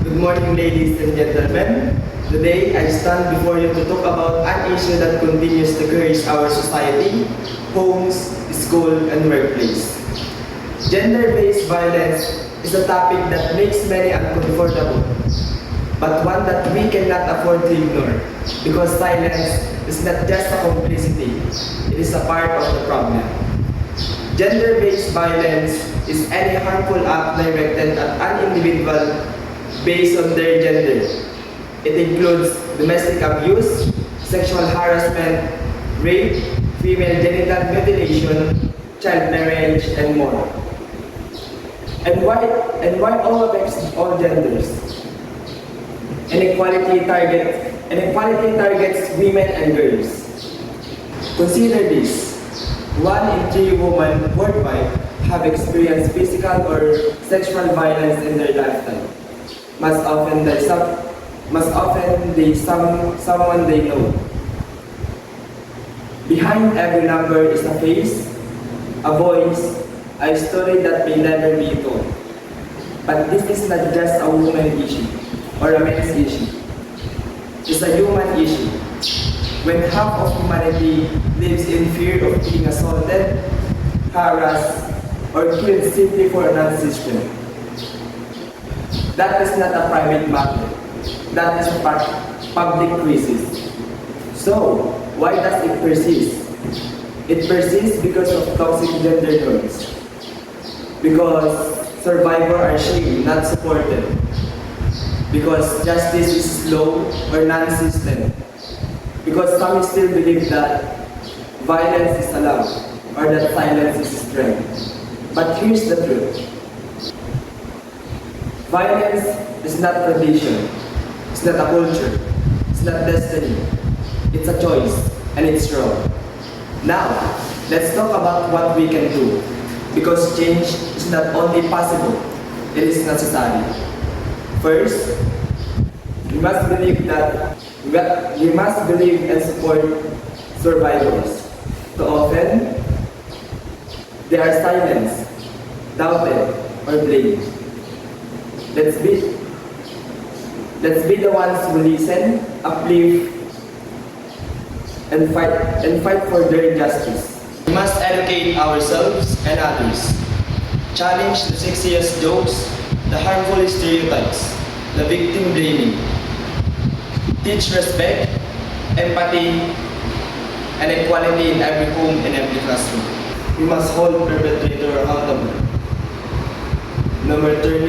Good morning, ladies and gentlemen. Today, I stand before you to talk about an issue that continues to curse our society, homes, school, and workplace. Gender-based violence is a topic that makes many uncomfortable, but one that we cannot afford to ignore because silence is not just a complicity, it is a part of the problem. Gender-based violence is any harmful act directed at an individual based on their gender. It includes domestic abuse, sexual harassment, rape, female genital mutilation, child marriage, and more. And why all affects all genders? Inequality targets women and girls. Consider this. 1 in 3 women worldwide have experienced physical or sexual violence in their lifetime. Most often someone they know. Behind every number is a face, a voice, a story that may never be told. But this is not just a woman issue or a men's issue. It's a human issue. When half of humanity lives in fear of being assaulted, harassed, or killed simply for a non-system. That is not a private matter. That is a public crisis. So, why does it persist? It persists because of toxic gender norms. Because survivors are shamed, not supported. Because justice is slow or non-existent. Because some still believe that violence is allowed or that silence is strength. But here's the truth. Violence is not tradition. It's not a culture. It's not destiny. It's a choice, and it's wrong. Now, let's talk about what we can do. Because change is not only possible, it is necessary. First, we must believe and support survivors. Too often, they are silenced, doubted, or blamed. Let's be the ones who listen, uplift, and fight for their justice. We must educate ourselves and others. Challenge the sexiest jokes, the harmful stereotypes, the victim blaming. Teach respect, empathy, and equality in every home and every classroom. We must hold perpetrator accountable. No more turning